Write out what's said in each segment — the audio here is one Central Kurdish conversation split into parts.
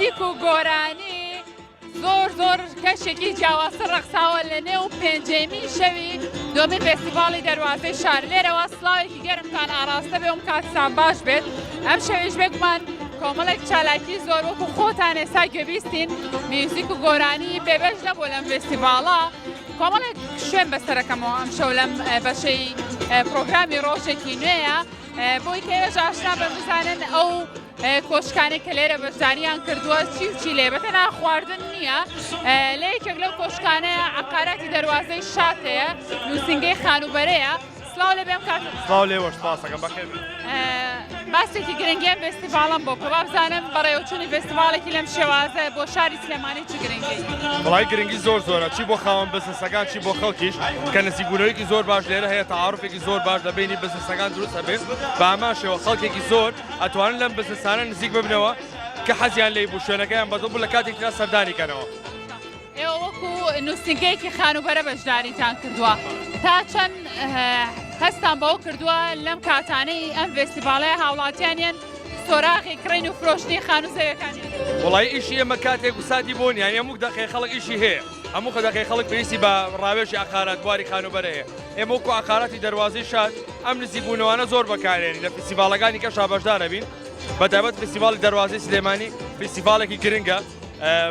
میوزیک و گۆرانی زۆر کەشێکی جیاوازتر ڕەقساوە لە نێو پێنجەمی شەوی دومین فێستیڤاڵی دەروازەی شار لێرەوە سڵاوێکی گەرمتان ئاراستە بێ کاتتان باش بێت ئەم شەویش بێگومان کۆمەڵێک چالاکی زۆر وەکو خۆتان ئێستا گوێبیستین میوزیک و گۆرانی بێبەش نەبوو لەم فێستیڤاڵە کۆمەڵێک شوێن بەسەرەکەمەوە ئەم شەو لەم بەشەی پرۆگرامی ڕۆژێکی نوێیە بۆی کەێژ ئاشنا بە بزانن ئەو کۆشکانێک کە لێرە بەشداریان کردووە چی و چی لێ بەتەنها خواردن نییە لە یەکێک لەو کۆشکانەیە عقارەتی دەروازەی شاتەیە نووسنگەی خانوبەرەیە سڵاو لێ بێم کات سڵاو لێوە سپاسەکەم بەخێر باسێکی گرنگیان فێستیڤاڵم بۆ کە بابزانم بەڕێوەچوونی فێستیڤاڵێکی لەم شێوازە بۆ شاری سلێمانی چ گرنگی وڵای گرنگی زۆرە چی بۆ خاوەن بزنسەکان چی بۆ خەڵکیش کە نزیکبوونەوەیەکی زۆر باش لێرە هەیە تەعاروفێکی زۆر باش لە بینی بزنسەکان دروست هەبێت بە ئاماشەوە خەڵکێکی زۆر ئەتوانن لەم بزنسانە نزیک ببنەوە کە حەزیان لێی بوو شوێنەکەیان بەدڵ بوو لە کاتێکدا سەردانیکەنەوە ئێوە وەکو نووسنگەیەکی خانوبەرە بەشداریتان کردووە تا چەند هەستان بەوە کردووە لەم کاتانەی ئەم فێستیڤاڵەیە هاوڵاتیانیان سۆراغی کڕین و فرۆشتنی خانوزەوەکانیان وڵای ئیشی ئێمە کاتێک و ساتی بۆنی یان هەموو دەقەی خەڵک ئیشی هەیە هەموو دەقەی خەڵک پێویستی بە ڕاوێژی ئاقارات بواری خانوبەرە هەیە ئێمە وەکو ئاقاراتی دەروازەی شاد ئەم نزیکبوونەوانە زۆر بەکارێنین لە فێستیڤاڵەکانی کەشا بەشدارە بین بەتایبەت فێستیڤاڵی دەروازەی سلێمانی فێستیڤاڵێکی گرنگە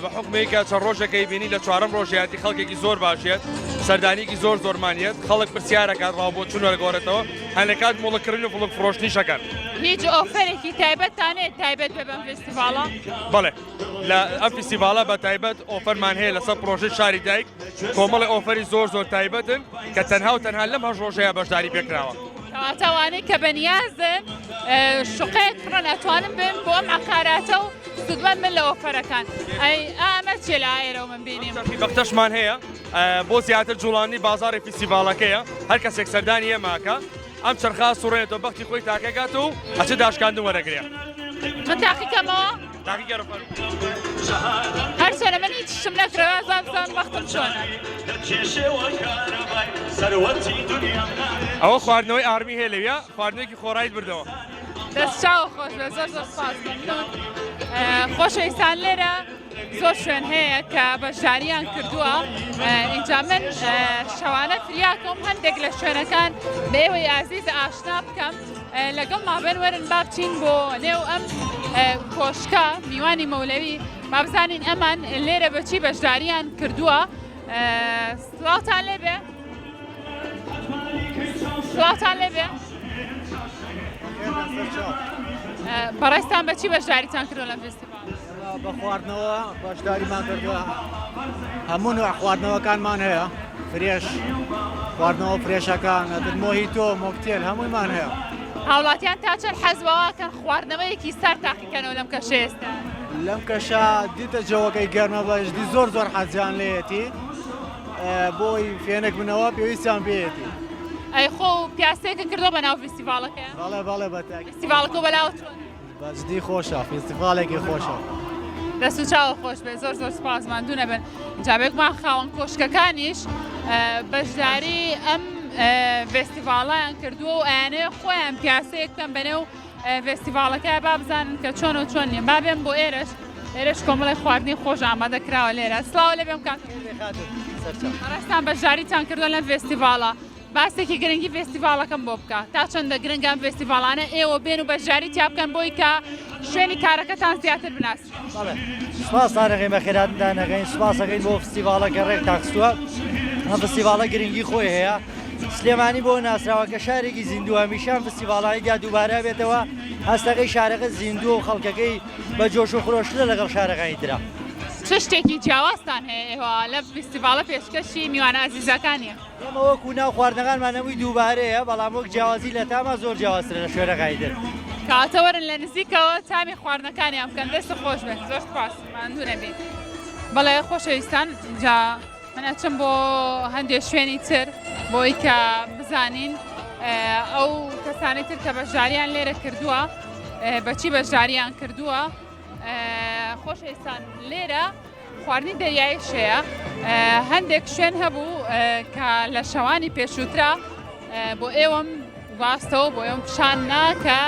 بە حکمێکە چەند ڕۆژەکەی بینی لە چوارەم ڕۆژیاتی خەڵکێکی زۆر باشێت سەردانیکی زۆرمانیت خەڵک پرسیارەکان ڕاوبۆ چوونە لەگۆڕێتەوە هەن لە کات مۆڵەکردن و فڵک فرۆشتنی شەکەن هیچ ئۆفەرێکی تایبەتانێت تایبەت بە بەم فێستیڤاڵە بەڵێ لە ئەم فێستیڤاڵە بە تایبەت ئۆفەرمان هەیە لەسەر پرۆژەی شاری دایک کۆمەڵی ئۆفەری زۆر تایبەتن کە تەنها و تەنها لەم هەژ ڕۆژەیە بەشداری پێکراوە ئەتوانێت کە بەنیازن شوقەیەک ڕەن ئەتوانن بن بۆ ئەم عقاراتە و سودمەند من لە ئۆفەرەکان ئەمە چێ لە ئێرەوە من بینیم بەختەشمان هەیە بۆ زیاتر جوڵانی بازاری فێستیڤاڵەکەیە هەر کەسێک سەردانی ئێماکە ئەم چرخا سوڕێنێتەوە بەختی خۆی تاکەگات و ئەچە داشکاندن وەرەگرێ من تاقیکەمەوە هەر چۆنە من هیچ شم نەکرەوە زانزان بەختم چۆنە ئەوە خواردنەوەی ئارمی هەیە لەوێ خواردنێکی خۆڕایت بردەوە دەست چاوە خۆش بێ زۆر سپاس مەمنون خۆشەویستان لێرە زۆر شوێن هەیە کە بەشداریان کردووە ئینجا من شەوانە فریاکەم هەندێک لە شوێنەکان بە ئێوەی ئازیز ئاشنا بکەم لەگەڵ مابێن وەرن با بچین بۆ نێو ئەم کۆشکە میوانی مەولەوی با بزانین ئەمان لێرە بەچی بەشداریان کردووە سڵاوتان لێبێ سڵاوتان لێبێ بەڕێستان بەچی بەشداریتان کردووە لەم فێستیڤاڵ بە خواردنەوە بەشداریمان کردووە هەموو نوع خواردنەوەکانمان هەیە فرێش خواردنەوە فرێشەکان مۆهیتۆ مۆکتێل هەموویمان هەیە هاوڵاتیان تا چەند حەزبەوەکەن خواردنەوەیەکی سەر تاقیکەنەوە لەم کەشە ئێستا لەم کەشە دیتە جەوەکەی گەرمە بەشدی زۆر حەزیان لێیەتی بۆی فێنێک بنەوە پێویستیان بێتی ئەی خۆ پیاسەیەکە کردو بە ناو فێستیڤاڵەکە بەڵێ بەتاکی فێستیڤاڵەکە بەلاوە چۆن بەجددی خۆشە فێستیڤالێکی خۆشە دەست و چاوە خۆش بێ زۆر سپاس ماندوو نەبن جابێکمان خاوەن کۆشکەکانیش بەشداری ئەم فێستیڤاڵیان کردووە و ئەیانەیە خۆیان پیاسەیەک بکەن بەنێو فێستیڤاڵەکە با بزانن کە چۆن و چۆن نیە با بێن بۆ ئێرەش کۆمەڵی خواردنی خۆش ئامادەکراوە لێرە سڵاو لێ بێم کات ڕێستان بەشداریتان کردووە لەم فێستیڤاڵە باسێکی گرنگی فێستیڤاڵەکەم بۆ بکە تا چەندە گرنگان فێستیڤاڵانە ئێوە بێن و بەشداری تیا بکەن بۆی کە شوێنی کارەکەتان زیاتر بناسن سپاس دانەکەین بە خێراتدانەکەین سپاسەکەین بۆ فستیڤاڵەکە ڕێک تاکسووە ئەم فستیڤاڵە گرنگی خۆی هەیە سلێمانی بۆ ناسراوە کە شارێکی زیندووە میشان فستیڤاڵایدا دووبارە بێتەوە هەستەکەی شارەکە زیندوو و خەڵکەکەی بە جۆش و خۆشترە لەگەڵ شارەکانی ترا چ شتێکی جیاوازتان هەیە لە فستیڤاڵە پێشکەشی میوانە ئازیزەکانیە ئێمە وەکو ناو خواردنەکانمانەوەی دووبارەیە بەڵام وەک جیاوازی لە تاما زۆر جیاوازترە لە شوێنەکانی تر کاتەوەرن لە نزیکەوە تامی خواردنەکانیان بکەن دەست خۆش بێت زۆر سپاس ماندوو نەبین بەڵێ خۆشەویستان جا من ئەچم بۆ هەندێک شوێنی تر بۆی کە بزانین ئەو کەسانی تر کە بەشداریان لێرە کردووە بەچی بەشداریان کردووە خۆشەویستان لێرە خواردنی دەریایی شەیە هەندێک شوێن هەبوو کە لە شەوانی پێشووترا بۆ ئێوەم واستەوە بۆ ئێوەم پیشان ناکە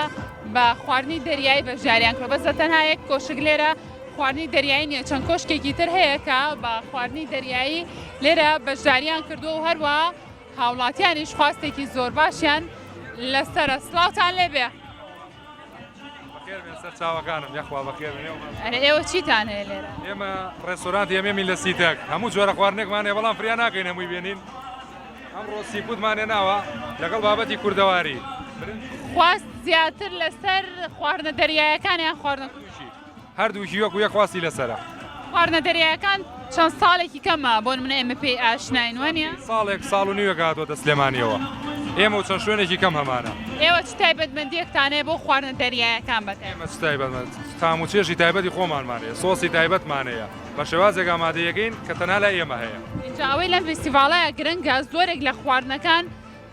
بە خواردنی دەریایی بەشداریان کرد بەس تەنها یەک کۆشک لێرە خواردنی دەریایی نییە چەند کۆشکێکی تر هەیە کە بە خواردنی دەریایی لێرە بەشداریان کردو و هەروە هاوڵاتیانیش خواستێکی زۆر باشیان لەسەرە. سڵاوتان لێبێ. چاوەکانم یاخوا بەخێر ئەرێ ئێوە چیتان هەیە لێرە؟ ئێمە ڕێستۆرانت ئێمەمی لە سیتەک هەموو جۆرە خواردنێکمانێ بەڵام فریا ناکەین هەمووی بێنین. ئەمڕۆ سیپودمانێ ناوە لەگەڵ بابەتی کوردەواری. خواست زیاتر لەسەر خواردنە دەریایەکانیان خواردن هەردووکی وەکو یەک خواستی لەسەرە. خواردنە دەریایەکان چەند ساڵێکی کەمە بۆ منە ئێمە پێی ئاشناین وانە؟ ساڵێک ساڵ و نیوە هاتۆتە سلێمانیەوە. ئێمە و چەند شوێنێکی کەم هەمانە. ئێوە چ تایبەتمەندیەکتانەیە بۆ خواردنە دەریایەکان بەت؟ ئێمە چ تایبەتمەند تام و چێژی تایبەتی خۆمانمانەیە سۆسی تایبەتمانەیە بە شێوازێک ئامادەیەکەین کە تەنها لای ئێمە هەیە. اینجا ئەوەی لەم فستیڤاڵەیە گرنگە زۆرێک لە خواردنەکان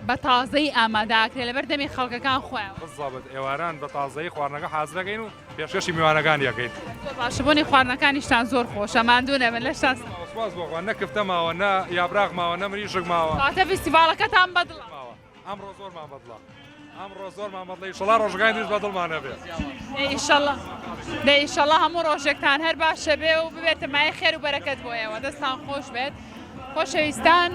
بە تازەی ئامادەکرێت لەبەر دەمی خەڵکەکان خۆیان. بزەبت ئێواران بە تازایی خواردنەکە حازرەکەین و پێشکەشی میوانەکان یەکەین. باشبوونی خواردنەکانیشتان زۆر خۆشە ماندوو نەبن لەشتان. سواز بۆخوا نە کفتە ماوە نە یابراغ ماوە نە مریشک ماوە. کاتە فستیڤاڵەکەتان بەدڵە. ئەمڕۆ زۆرمان بەدڵە. ئەمڕۆ زۆرمان بەدڵە ئیشەڵا ڕۆژگای دوش بەدڵمانە بێت. ئیشەڵا ئیشەڵا هەموو ڕۆژێکتان هەر باشە بێ و ببێتە مای خێر و بەرەکەت بۆ ئێوە دەستان خۆش بێت. خۆشەویستان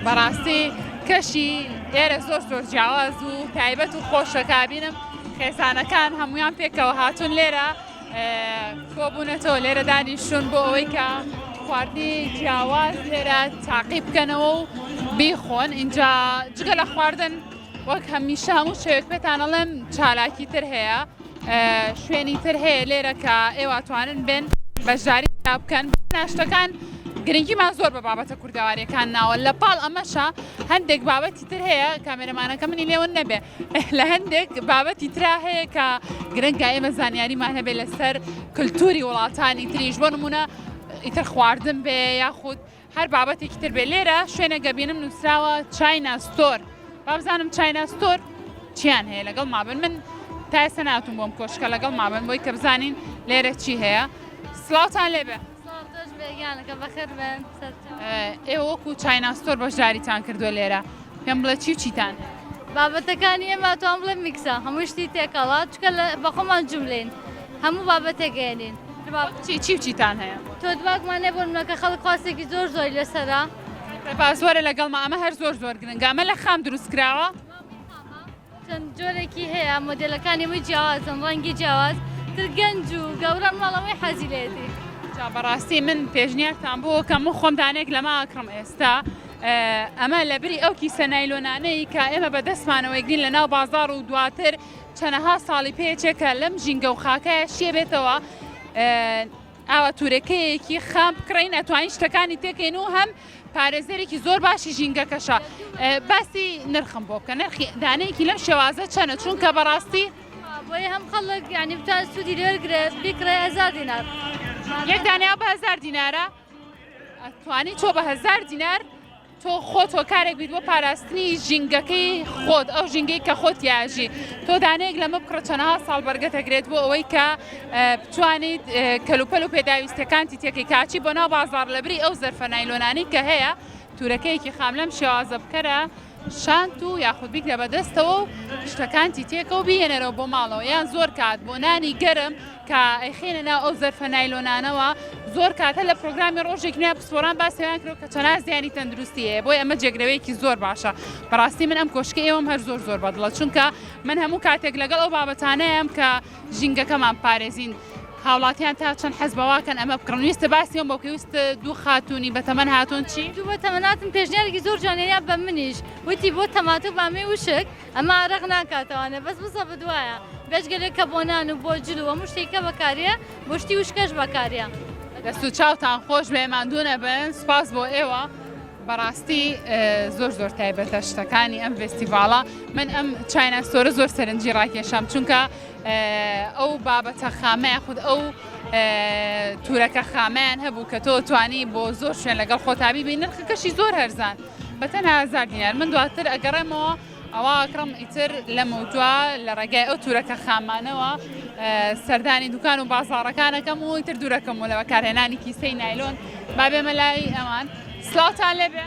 بەڕاستی کەشی ئێرە زۆر جیاواز و تایبەت و خۆشە کابینم خێزانەکان هەمویان پێکەوە هاتوون لێرە کۆبوونەتەوە لێرە دانیشتون بۆ ئەوەی کە خواردنی جیاواز لێرە تاقی بکەنەوە و بیخۆن. اینجا جگە لە خواردن وەک هەمیشە هەموو شەوێک پێتان ئەڵێم چالاکی تر هەیە شوێنی تر هەیە لێرە کە ئێوە توانن بێن بەشداری بکەن ناشتەکان گرنگیمان زۆر بە بابەتە کوردەواریەکان ناوە لە پاڵ ئەمەشە هەندێک بابەتی تر هەیە کامێرەمانەکە منی لێوە نەبێ لە هەندێک بابەتی ترا هەیە کە گرنگە ئێمە زانیاریمان هەبێ لەسەر کللتوری وڵاتانی تریش بۆ نمونە ئیتر خواردن بێ یاخود هەر بابەتێکی تر بێ لێرە شوێنە گەبینم نووسراوە چاینا ستۆر بابزانم چاینا ستۆر چیان هەیە لەگەڵ مابن من تا ئێستا ناتوم بۆم کۆشکە لەگەڵ مابن بۆی کە بزانین لێرە چی هەیە. سڵاوتان لێبێ. ئێوە وەکو چاینا ستۆر بەشداریتان کردووە لێرە پێم بڵێ چی و چیتان؟ بابەتەکانی ئێمە توان بڵێ میکسە هەموو شتی تێکەڵا چکە بە خۆمان جوملین هەموو بابەتێکێنین. چی و چیتان هەیە؟ تۆ دواکمانێ بۆ منەکە خەڵک خواستێکی زۆر لەسەرا زۆرە لەگەڵمە ئەمە هەر زۆر گرنگە ئەمە لە خام دروست کراوە؟ چەند جۆرێکی هەیە مۆدێلەکانی ئەمەی جیاوازن ڕەنگی جیاواز تر گەنج و گەورە ماڵەوەی حەزی لێتی. بەڕاستی من پێشنیارتان بۆ کەم و خۆم دانێک لەما ئەکڕم ئێستا ئەمە لە بری ئەو کیسە نایلۆنانەی کە ئێمە بە دەستمانەوەی گرین لە ناو بازاڕ و دواتر چەنەها ساڵی پێچێکە لەم ژینگە و خاکەیە شێ بێتەوە ئاوە تورەکەیەکی خام بکڕین ئەتوانین شتەکانی تێکەین و هەم پارێزەرێکی زۆر باشی ژینگەکەشە. باسی نرخم بۆ بکە نرخی دانەیەکی لەم شێوازە چەنە چونکە بەڕاستی بۆی هەم خەڵک ینی بتان سوودی لێرگرێت بیکڕێ 1000 دینار. یەک دانەیە بە 1000 دینارە ئەتوانی تۆ بە 1000 دینار تۆ خۆت تۆ کارێک بیت بۆ پاراستنی ژینگەکەی خۆت ئەو ژینگەی کە خۆت یاژی تۆ دانەیەک لەمە بکڕە چەنەها ساڵ بەرگەتەگرێت بۆ ئەوەی کە بتوانیت کەلوپەل و پێداویستەکانتی تێکی کاچی بۆ ناو بازاڕ لەبری ئەو زەرفە نایلۆنانی کە هەیە تورەکەیەکی خام لەم شێوازە بکەرە شانت و یاخود بیکرە بەدەستەوە و شتەکانتی تێکە و بهێنەرەوە بۆ ماڵەوە یان زۆر کات بۆ نانی گەرم کە ئەیخێنە ناو ئەو زەرفە نایلۆنانەوە زۆر کاتە لە پرۆگرامی ڕۆژێک نیا پسپۆران باسییان کرد کە چەند زیانی تەندروستی هەیە بۆی ئەمە جێگرەوەیەکی زۆر باشە. بەڕاستی من ئەم کۆشکە ئێوەم هەر زۆر بەدڵە چونکە من هەموو کاتێک لەگەڵ ئەو بابەتانەیەم کە ژینگەکەمان پارێزین هاوڵاتیان تا چەند حەز بەواکەن ئەمە بکڕن ویستە باسیەوە بۆ پێویستە دوو خاتوونی بە تەمەەن هاتوون چی؟ دوو بە تەمەناتم پێشنیارێکی زۆر جوانەیە بە منیش وتی بۆ تەماتە بامێ وشک ئەمە ڕق ناکاتەوانێ بەس بسە بدوایە بێژگەلێک کە بۆ نان و بۆ جل و هەموو شتێکە بەکارێ بۆ شتی وشکەش بەکارە. دەست و چاوتان خۆش بێ ماندوونە بن سپاس بۆ ئێوە بەڕاستی زۆر تایبەتە شتەکانی ئەم فستیڤاڵە من ئەم چاینا ستۆرە زۆر سەرنجی ڕاکێشام چونکە ئەو بابەتە خامەیە خود ئەو تورەکە خامەیان هەبوو کە تۆ توانی بۆ زۆر شوێن لەگەڵ خۆتابی بین نرخەکەشی زۆر هەرزان بەتەنها 1000 دینار من دواتر ئەگەڕێمەوە ئەوە ئەکڕم ئیتر لە مەوتووە لە ڕێگای ئەو تورەکە خامانەوە سەردانی دوکان و بازاڕەکانەکەم و ئیتر دوورەکەم و لە بەکارهێنانی کیسەی نایلۆن با بێمە لای ئەوان. سڵاوتان لێبێ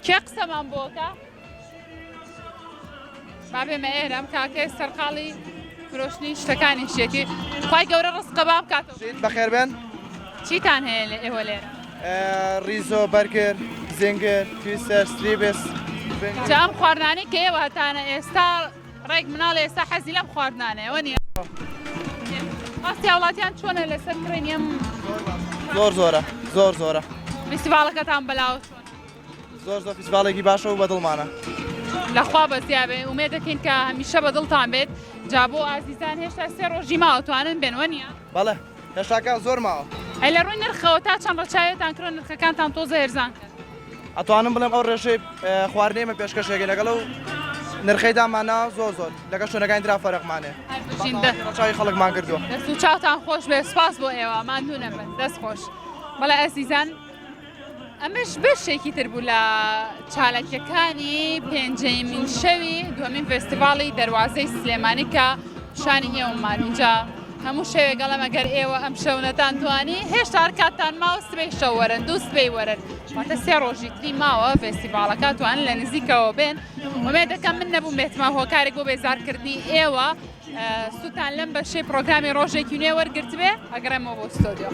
کێ قسەمان بۆکە با بێمە ئێرەم کاکەی سەرقاڵی فرۆشتنی شتەکانی شتێکی خی گەورە ڕستقە بام بکاتەوە بەخێر بێن چیتان هەیە لە ئێوە لێرە ریزۆ بەرگر زنگر تویستەر ستریبس جام خواردنانی کە ئێوە هەتانە ئێستا ڕێک مناڵ ئێستا حەزی لەم خواردنانەوە نیە ئاستی وڵاتیان چۆنە لەسەر کرێنیم زۆر زۆرە فستیڤالەکەتان بەلاو چۆن زۆر فیسڤالێکی باشە و بەدڵمانە لەخوا بەزیابێ ومێ دەکەین کە هەمیشە بەدڵتان بێت جا بۆ ئازیزان هێشتا سێ ڕۆژی ماوەتوانن بێنوە نیە بەڵێ هێشتاکان زۆر ماوە ئەی لە ڕووی نرخەوە تا چەند ڕەچاوێتان کرۆ نرخەکانتان تۆزە هێرزان ئەتوانم بڵێم ئەو ڕێژەی خواردنێمە پێشکەشێکی لەگەڵ و نرخەی دامانە زۆر لەگەڵ شوێنەکانی درا فەرقمانێ ڕەچاوی خەڵکمان کردووە دەست و چاوتان خۆش بێ سپاس بۆ ئێوە ماندوونە من دەست خۆش بەڵێ ئەزیزان ئەمەش بەشێکی تر بوو لە چالەکیەکانی پێنجەمین شەوی دووەمین فستیڤاڵی دەواازەی سلێمانی کە شانی ئێوەمان اینجا هەموو شەوێک گەڵەم ئەگەر ئێوە ئەم شەونەتان توانی هێشتا کاتتان ماوە سبەی شەو وەرن دوو سبەی وەرن واتە سێ ڕۆژی تری ماوە فستیڤالەکە توانن لە نزیکەوە بێن ومێ دەکەم من نەبووم بێتمە هۆکارێک بۆ بێزارکردنی ئێوە سووتان لەم بەشەی پرۆگرامی ڕۆژێکی نوێ وەرگرت بێ ئەگەڕێمەوە بۆ ستۆدیۆ